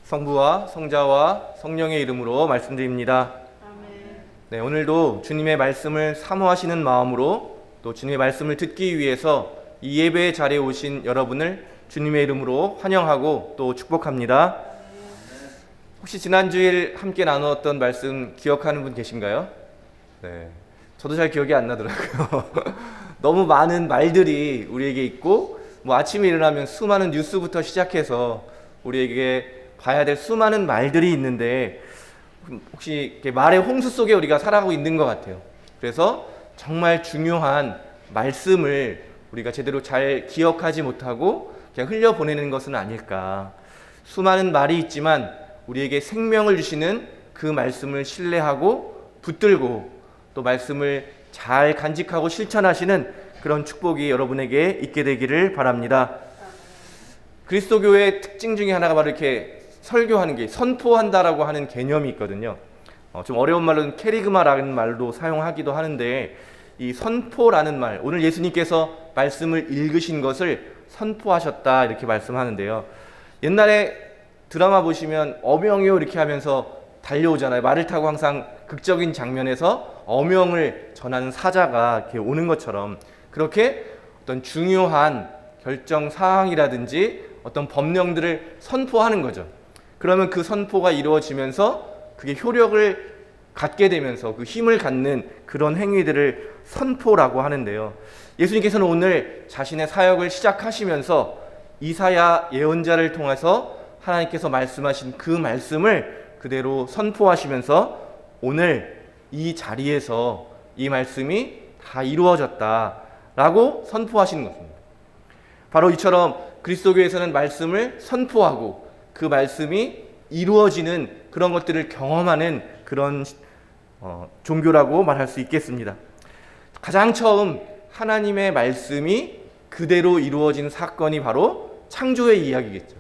성부와 성자와 성령의 이름으로 말씀드립니다. 아멘. 네, 오늘도 주님의 말씀을 사모하시는 마음으로 또 주님의 말씀을 듣기 위해서 이 예배 자리에 오신 여러분을 주님의 이름으로 환영하고 또 축복합니다. 혹시 지난주일 함께 나누었던 말씀 기억하는 분 계신가요? 네, 저도 잘 기억이 안 나더라고요. 너무 많은 말들이 우리에게 있고, 아침에 일어나면 수많은 뉴스부터 시작해서 우리에게 봐야 될 수많은 말들이 있는데, 혹시 말의 홍수 속에 우리가 살아가고 있는 것 같아요. 그래서 정말 중요한 말씀을 우리가 제대로 잘 기억하지 못하고 그냥 흘려보내는 것은 아닐까. 수많은 말이 있지만 우리에게 생명을 주시는 그 말씀을 신뢰하고 붙들고 또 말씀을 잘 간직하고 실천하시는 그런 축복이 여러분에게 있게 되기를 바랍니다. 그리스도교의 특징 중에 하나가 바로 이렇게 설교하는 게, 선포한다라고 하는 개념이 있거든요. 좀 어려운 말로는 캐리그마라는 말도 사용하기도 하는데, 이 선포라는 말, 오늘 예수님께서 말씀을 읽으신 것을 선포하셨다 이렇게 말씀하는데요. 옛날에 드라마 보시면 어명이요 이렇게 하면서 달려오잖아요. 말을 타고 항상 극적인 장면에서 어명을 전하는 사자가 이렇게 오는 것처럼, 그렇게 어떤 중요한 결정 사항이라든지 어떤 법령들을 선포하는 거죠. 그러면 그 선포가 이루어지면서 그게 효력을 갖게 되면서 그 힘을 갖는 그런 행위들을 선포라고 하는데요. 예수님께서는 오늘 자신의 사역을 시작하시면서 이사야 예언자를 통해서 하나님께서 말씀하신 그 말씀을 그대로 선포하시면서 오늘 이 자리에서 이 말씀이 다 이루어졌다라고 선포하시는 것입니다. 바로 이처럼 그리스도교에서는 말씀을 선포하고 그 말씀이 이루어지는 그런 것들을 경험하는 그런 종교라고 말할 수 있겠습니다. 가장 처음 하나님의 말씀이 그대로 이루어진 사건이 바로 창조의 이야기겠죠.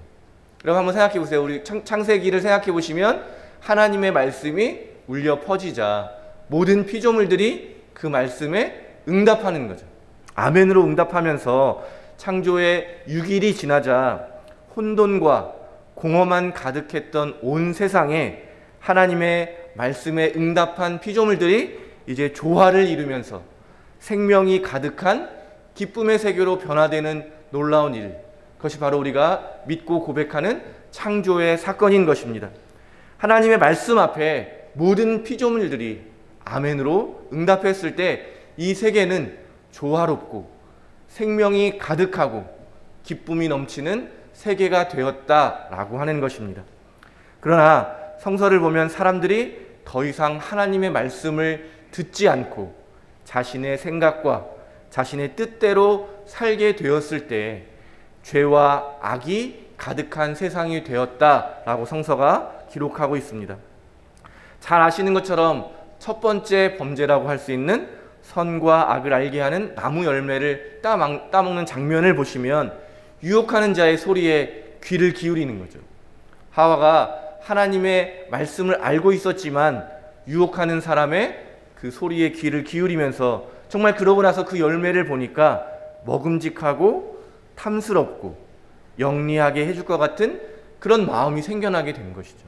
여러분 한번 생각해 보세요. 우리 창세기를 생각해 보시면 하나님의 말씀이 울려 퍼지자 모든 피조물들이 그 말씀에 응답하는 거죠. 아멘으로 응답하면서 창조의 6일이 지나자 혼돈과 공허만 가득했던 온 세상에 하나님의 말씀에 응답한 피조물들이 이제 조화를 이루면서 생명이 가득한 기쁨의 세계로 변화되는 놀라운 일, 그것이 바로 우리가 믿고 고백하는 창조의 사건인 것입니다. 하나님의 말씀 앞에 모든 피조물들이 아멘으로 응답했을 때 이 세계는 조화롭고 생명이 가득하고 기쁨이 넘치는 세계가 되었다라고 하는 것입니다. 그러나 성서를 보면 사람들이 더 이상 하나님의 말씀을 듣지 않고 자신의 생각과 자신의 뜻대로 살게 되었을 때 죄와 악이 가득한 세상이 되었다라고 성서가 기록하고 있습니다. 잘 아시는 것처럼 첫 번째 범죄라고 할 수 있는 선과 악을 알게 하는 나무 열매를 따먹는 장면을 보시면 유혹하는 자의 소리에 귀를 기울이는 거죠. 하와가 하나님의 말씀을 알고 있었지만 유혹하는 사람의 그 소리에 귀를 기울이면서 정말 그러고 나서 그 열매를 보니까 먹음직하고 탐스럽고 영리하게 해줄 것 같은 그런 마음이 생겨나게 된 것이죠.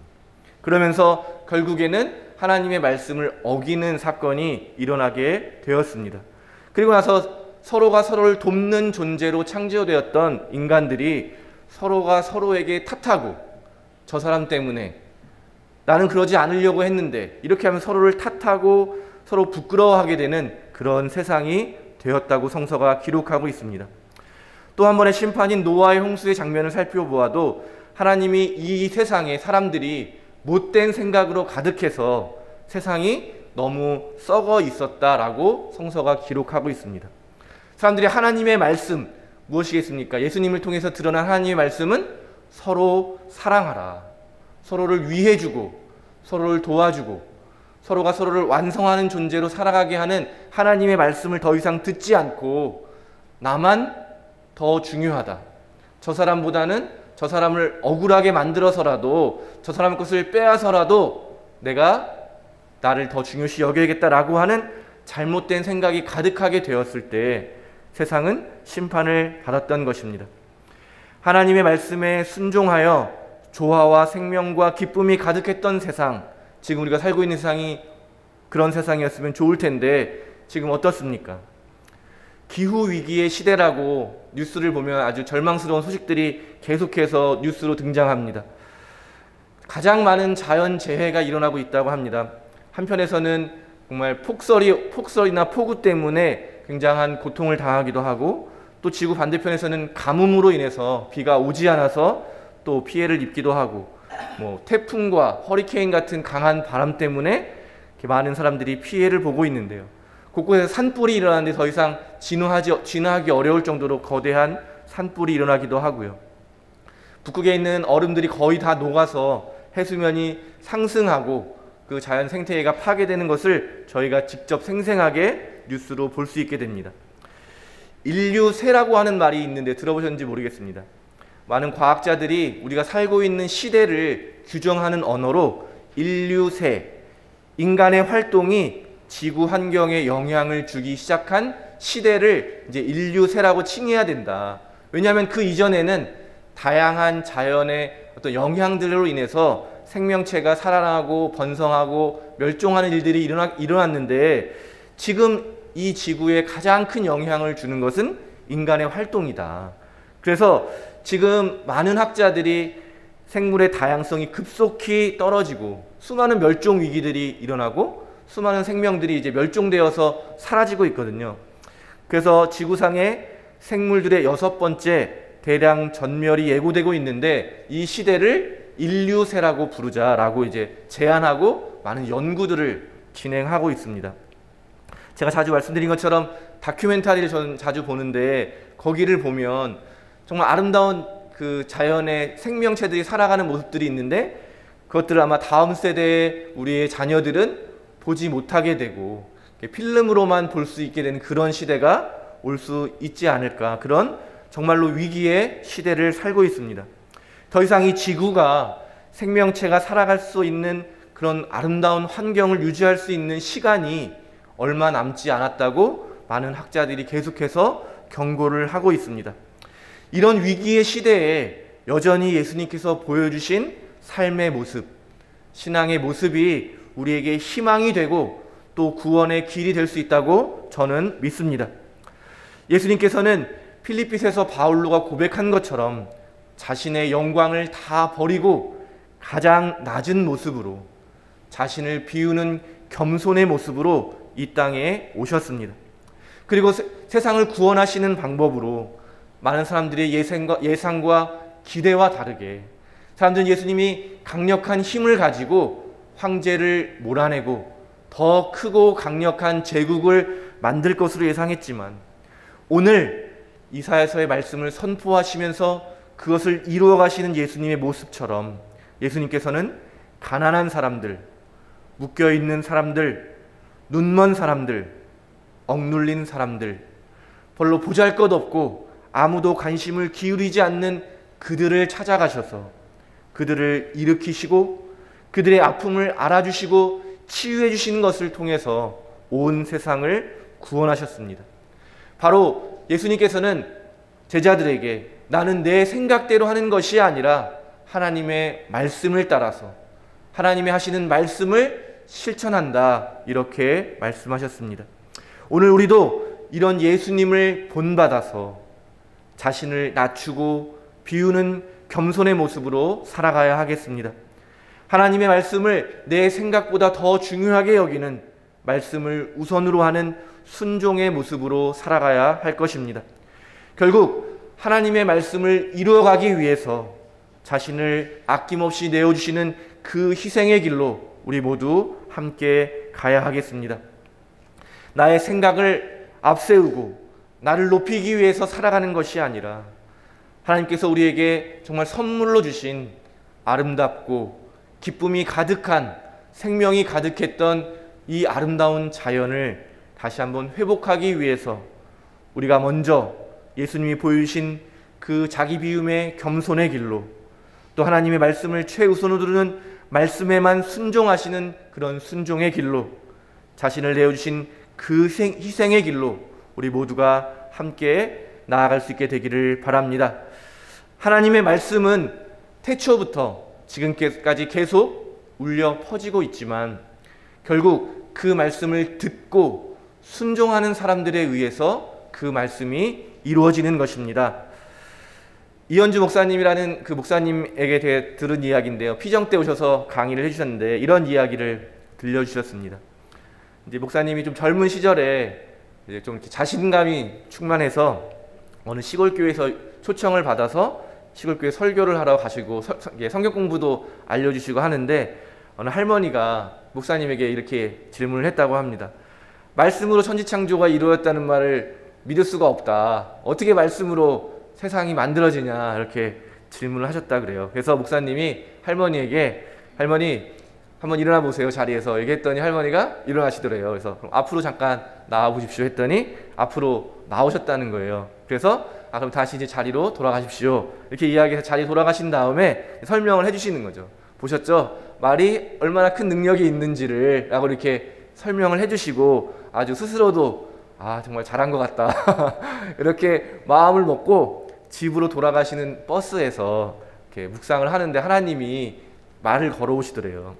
그러면서 결국에는 하나님의 말씀을 어기는 사건이 일어나게 되었습니다. 그리고 나서 서로가 서로를 돕는 존재로 창조되었던 인간들이 서로가 서로에게 탓하고, 저 사람 때문에 나는 그러지 않으려고 했는데, 이렇게 하면 서로를 탓하고 서로 부끄러워하게 되는 그런 세상이 되었다고 성서가 기록하고 있습니다. 또 한 번의 심판인 노아의 홍수의 장면을 살펴보아도 하나님이 이 세상에 사람들이 못된 생각으로 가득해서 세상이 너무 썩어 있었다라고 성서가 기록하고 있습니다. 사람들이 하나님의 말씀, 무엇이겠습니까? 예수님을 통해서 드러난 하나님의 말씀은 서로 사랑하라, 서로를 위해주고 서로를 도와주고 서로가 서로를 완성하는 존재로 살아가게 하는 하나님의 말씀을 더 이상 듣지 않고 나만 더 중요하다, 저 사람보다는 저 사람을 억울하게 만들어서라도 저 사람 것을 빼앗아서라도 내가 나를 더 중요시 여겨야겠다라고 하는 잘못된 생각이 가득하게 되었을 때 세상은 심판을 받았던 것입니다. 하나님의 말씀에 순종하여 조화와 생명과 기쁨이 가득했던 세상, 지금 우리가 살고 있는 세상이 그런 세상이었으면 좋을 텐데 지금 어떻습니까? 기후위기의 시대라고 뉴스를 보면 아주 절망스러운 소식들이 계속해서 뉴스로 등장합니다. 가장 많은 자연재해가 일어나고 있다고 합니다. 한편에서는 정말 폭설이나 폭우 때문에 굉장한 고통을 당하기도 하고, 또 지구 반대편에서는 가뭄으로 인해서 비가 오지 않아서 또 피해를 입기도 하고, 태풍과 허리케인 같은 강한 바람 때문에 많은 사람들이 피해를 보고 있는데요. 곳곳에서 산불이 일어나는데 더 이상 진화하기 어려울 정도로 거대한 산불이 일어나기도 하고요. 북극에 있는 얼음들이 거의 다 녹아서 해수면이 상승하고 그 자연 생태계가 파괴되는 것을 저희가 직접 생생하게 뉴스로 볼 수 있게 됩니다. 인류세라고 하는 말이 있는데 들어보셨는지 모르겠습니다. 많은 과학자들이 우리가 살고 있는 시대를 규정하는 언어로 인류세, 인간의 활동이 지구 환경에 영향을 주기 시작한 시대를 이제 인류세라고 칭해야 된다. 왜냐하면 그 이전에는 다양한 자연의 어떤 영향들로 인해서 생명체가 살아나고 번성하고 멸종하는 일들이 일어났는데, 지금 이 지구에 가장 큰 영향을 주는 것은 인간의 활동이다. 그래서 지금 많은 학자들이 생물의 다양성이 급속히 떨어지고 수많은 멸종 위기들이 일어나고 수많은 생명들이 이제 멸종되어서 사라지고 있거든요. 그래서 지구상의 생물들의 6번째 대량 전멸이 예고되고 있는데, 이 시대를 인류세라고 부르자라고 이제 제안하고 많은 연구들을 진행하고 있습니다. 제가 자주 말씀드린 것처럼 다큐멘터리를 저는 자주 보는데, 거기를 보면 정말 아름다운 그 자연의 생명체들이 살아가는 모습들이 있는데, 그것들을 아마 다음 세대의 우리의 자녀들은 보지 못하게 되고 필름으로만 볼 수 있게 되는 그런 시대가 올 수 있지 않을까, 그런 정말로 위기의 시대를 살고 있습니다. 더 이상 이 지구가 생명체가 살아갈 수 있는 그런 아름다운 환경을 유지할 수 있는 시간이 얼마 남지 않았다고 많은 학자들이 계속해서 경고를 하고 있습니다. 이런 위기의 시대에 여전히 예수님께서 보여주신 삶의 모습, 신앙의 모습이 우리에게 희망이 되고 또 구원의 길이 될 수 있다고 저는 믿습니다. 예수님께서는 필리핀에서 바울로가 고백한 것처럼 자신의 영광을 다 버리고 가장 낮은 모습으로, 자신을 비우는 겸손의 모습으로 이 땅에 오셨습니다. 그리고 세상을 구원하시는 방법으로 많은 사람들의 예상과 기대와 다르게 사람들은 예수님이 강력한 힘을 가지고 황제를 몰아내고 더 크고 강력한 제국을 만들 것으로 예상했지만, 오늘 이사야서의 말씀을 선포하시면서 그것을 이루어 가시는 예수님의 모습처럼 예수님께서는 가난한 사람들, 묶여있는 사람들, 눈먼 사람들, 억눌린 사람들, 별로 보잘것없고 아무도 관심을 기울이지 않는 그들을 찾아가셔서 그들을 일으키시고 그들의 아픔을 알아주시고 치유해 주시는 것을 통해서 온 세상을 구원하셨습니다. 바로 예수님께서는 제자들에게 나는 내 생각대로 하는 것이 아니라 하나님의 말씀을 따라서 하나님이 하시는 말씀을 실천한다, 이렇게 말씀하셨습니다. 오늘 우리도 이런 예수님을 본받아서 자신을 낮추고 비우는 겸손의 모습으로 살아가야 하겠습니다. 하나님의 말씀을 내 생각보다 더 중요하게 여기는, 말씀을 우선으로 하는 순종의 모습으로 살아가야 할 것입니다. 결국 하나님의 말씀을 이루어가기 위해서 자신을 아낌없이 내어주시는 그 희생의 길로 우리 모두 함께 가야 하겠습니다. 나의 생각을 앞세우고 나를 높이기 위해서 살아가는 것이 아니라 하나님께서 우리에게 정말 선물로 주신 아름답고 기쁨이 가득한, 생명이 가득했던 이 아름다운 자연을 다시 한번 회복하기 위해서 우리가 먼저 예수님이 보여주신 그 자기 비움의 겸손의 길로, 또 하나님의 말씀을 최우선으로 두는 말씀에만 순종하시는 그런 순종의 길로, 자신을 내어주신 그 희생의 길로 우리 모두가 함께 나아갈 수 있게 되기를 바랍니다. 하나님의 말씀은 태초부터 지금까지 계속 울려 퍼지고 있지만 결국 그 말씀을 듣고 순종하는 사람들에 의해서 그 말씀이 이루어지는 것입니다. 이현주 목사님이라는 그 목사님에게 들은 이야기인데요. 피정 때 오셔서 강의를 해주셨는데 이런 이야기를 들려주셨습니다. 이제 목사님이 좀 젊은 시절에 이제 좀 자신감이 충만해서 어느 시골교회에서 초청을 받아서 시골교회 설교를 하러 가시고 성경 공부도 알려주시고 하는데 어느 할머니가 목사님에게 이렇게 질문을 했다고 합니다. 말씀으로 천지창조가 이루어졌다는 말을 믿을 수가 없다. 어떻게 말씀으로 세상이 만들어지냐 이렇게 질문을 하셨다 그래요. 그래서 목사님이 할머니에게 할머니 한번 일어나 보세요 자리에서 얘기했더니 할머니가 일어나시더래요. 그래서 그럼 앞으로 잠깐 나와 보십시오 했더니 앞으로 나오셨다는 거예요. 그래서 그럼 다시 이제 자리로 돌아가십시오 이렇게 이야기해서 자리 돌아가신 다음에 설명을 해주시는 거죠. 보셨죠? 말이 얼마나 큰 능력이 있는지를 라고 이렇게 설명을 해주시고 아주 스스로도 정말 잘한 것 같다 이렇게 마음을 먹고 집으로 돌아가시는 버스에서 이렇게 묵상을 하는데 하나님이 말을 걸어오시더래요.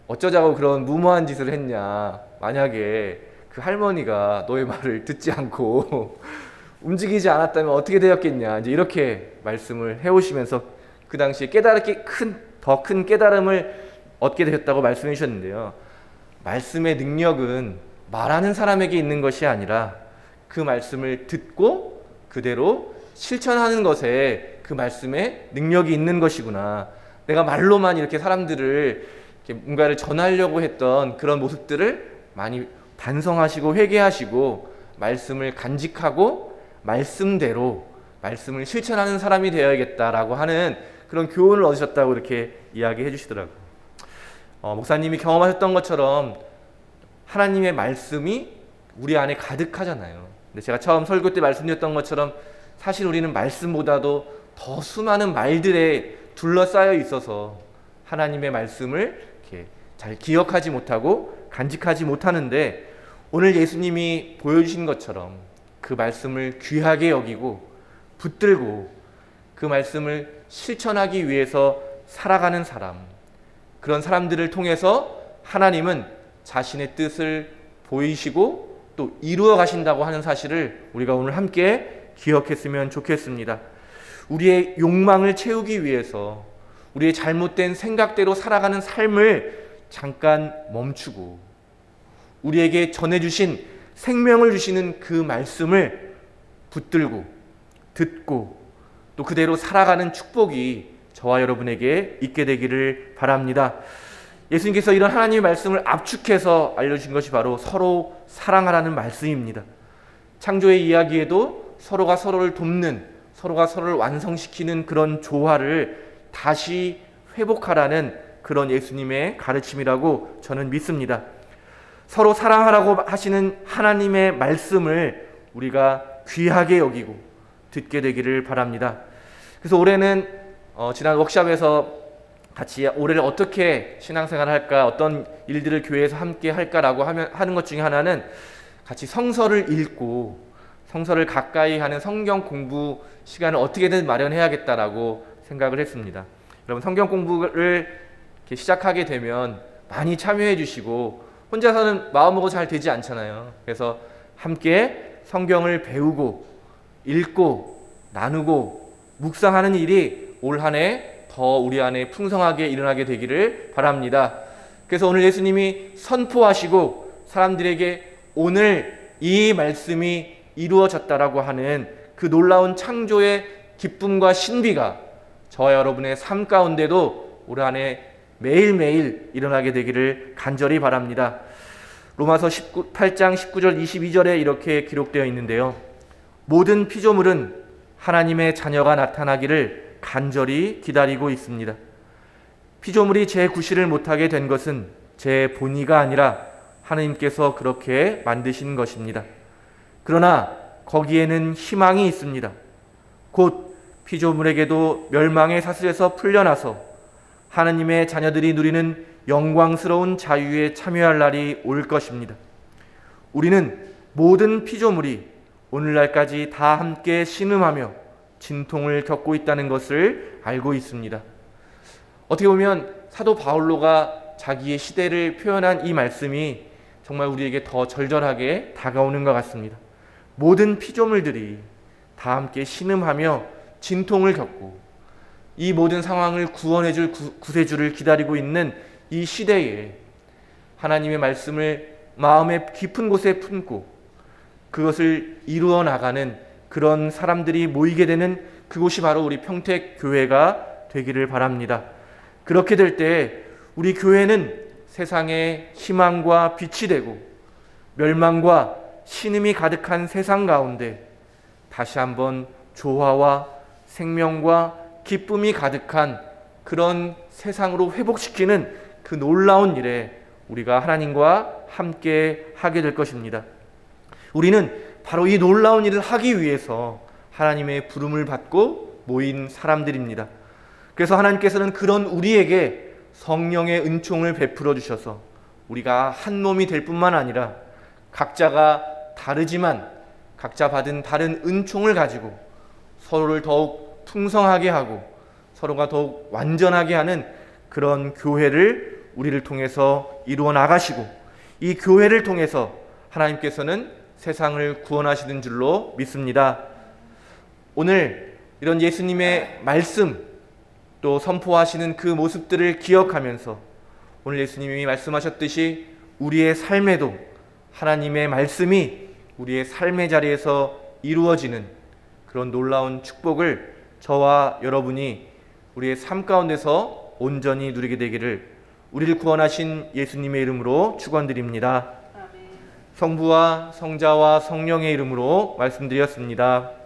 어쩌자고 그런 무모한 짓을 했냐. 만약에 그 할머니가 너의 말을 듣지 않고 움직이지 않았다면 어떻게 되었겠냐. 이제 이렇게 말씀을 해오시면서 그 당시에 더 큰 깨달음을 얻게 되셨다고 말씀해 주셨는데요. 말씀의 능력은 말하는 사람에게 있는 것이 아니라 그 말씀을 듣고 그대로 실천하는 것에 그 말씀에 능력이 있는 것이구나. 내가 말로만 이렇게 사람들을 이렇게 뭔가를 전하려고 했던 그런 모습들을 많이 반성하시고 회개하시고 말씀을 간직하고 말씀대로 말씀을 실천하는 사람이 되어야겠다라고 하는 그런 교훈을 얻으셨다고 이렇게 이야기해 주시더라고요. 목사님이 경험하셨던 것처럼 하나님의 말씀이 우리 안에 가득하잖아요. 근데 제가 처음 설교 때 말씀드렸던 것처럼 사실 우리는 말씀보다도 더 수많은 말들에 둘러싸여 있어서 하나님의 말씀을 이렇게 잘 기억하지 못하고 간직하지 못하는데 오늘 예수님이 보여주신 것처럼 그 말씀을 귀하게 여기고 붙들고 그 말씀을 실천하기 위해서 살아가는 사람, 그런 사람들을 통해서 하나님은 자신의 뜻을 보이시고 또 이루어 가신다고 하는 사실을 우리가 오늘 함께 기억했으면 좋겠습니다. 우리의 욕망을 채우기 위해서 우리의 잘못된 생각대로 살아가는 삶을 잠깐 멈추고 우리에게 전해주신 생명을 주시는 그 말씀을 붙들고 듣고 또 그대로 살아가는 축복이 저와 여러분에게 있게 되기를 바랍니다. 예수님께서 이런 하나님의 말씀을 압축해서 알려주신 것이 바로 서로 사랑하라는 말씀입니다. 창조의 이야기에도 서로가 서로를 돕는, 서로가 서로를 완성시키는 그런 조화를 다시 회복하라는 그런 예수님의 가르침이라고 저는 믿습니다. 서로 사랑하라고 하시는 하나님의 말씀을 우리가 귀하게 여기고 듣게 되기를 바랍니다. 그래서 올해는 지난 워크숍에서 같이 올해를 어떻게 신앙생활을 할까, 어떤 일들을 교회에서 함께 할까라고 하는 것 중에 하나는 같이 성서를 읽고 성서를 가까이 하는 성경 공부 시간을 어떻게든 마련해야겠다라고 생각을 했습니다. 여러분 성경 공부를 이렇게 시작하게 되면 많이 참여해 주시고 혼자서는 마음먹어 잘 되지 않잖아요. 그래서 함께 성경을 배우고 읽고 나누고 묵상하는 일이 올 한 해 더 우리 안에 풍성하게 일어나게 되기를 바랍니다. 그래서 오늘 예수님이 선포하시고 사람들에게 오늘 이 말씀이 이루어졌다라고 하는 그 놀라운 창조의 기쁨과 신비가 저와 여러분의 삶 가운데도 올 한 해 매일매일 일어나게 되기를 간절히 바랍니다. 로마서 8장 19절 22절에 이렇게 기록되어 있는데요. 모든 피조물은 하나님의 자녀가 나타나기를 간절히 기다리고 있습니다. 피조물이 제 구실을 못하게 된 것은 제 본의가 아니라 하나님께서 그렇게 만드신 것입니다. 그러나 거기에는 희망이 있습니다. 곧 피조물에게도 멸망의 사슬에서 풀려나서 하나님의 자녀들이 누리는 영광스러운 자유에 참여할 날이 올 것입니다. 우리는 모든 피조물이 오늘날까지 다 함께 신음하며 진통을 겪고 있다는 것을 알고 있습니다. 어떻게 보면 사도 바울로가 자기의 시대를 표현한 이 말씀이 정말 우리에게 더 절절하게 다가오는 것 같습니다. 모든 피조물들이 다 함께 신음하며 진통을 겪고 이 모든 상황을 구원해줄 구세주를 기다리고 있는 이 시대에 하나님의 말씀을 마음의 깊은 곳에 품고 그것을 이루어 나가는 그런 사람들이 모이게 되는 그곳이 바로 우리 평택교회가 되기를 바랍니다. 그렇게 될 때 우리 교회는 세상의 희망과 빛이 되고 멸망과 신음이 가득한 세상 가운데 다시 한번 조화와 생명과 기쁨이 가득한 그런 세상으로 회복시키는 그 놀라운 일에 우리가 하나님과 함께 하게 될 것입니다. 우리는 바로 이 놀라운 일을 하기 위해서 하나님의 부름을 받고 모인 사람들입니다. 그래서 하나님께서는 그런 우리에게 성령의 은총을 베풀어 주셔서 우리가 한 몸이 될 뿐만 아니라 각자가 다르지만 각자 받은 다른 은총을 가지고 서로를 더욱 풍성하게 하고 서로가 더욱 완전하게 하는 그런 교회를 우리를 통해서 이루어 나가시고 이 교회를 통해서 하나님께서는 세상을 구원하시는 줄로 믿습니다. 오늘 이런 예수님의 말씀 또 선포하시는 그 모습들을 기억하면서 오늘 예수님이 말씀하셨듯이 우리의 삶에도 하나님의 말씀이 우리의 삶의 자리에서 이루어지는 그런 놀라운 축복을 저와 여러분이 우리의 삶 가운데서 온전히 누리게 되기를 우리를 구원하신 예수님의 이름으로 축원드립니다. 성부와 성자와 성령의 이름으로 말씀드렸습니다.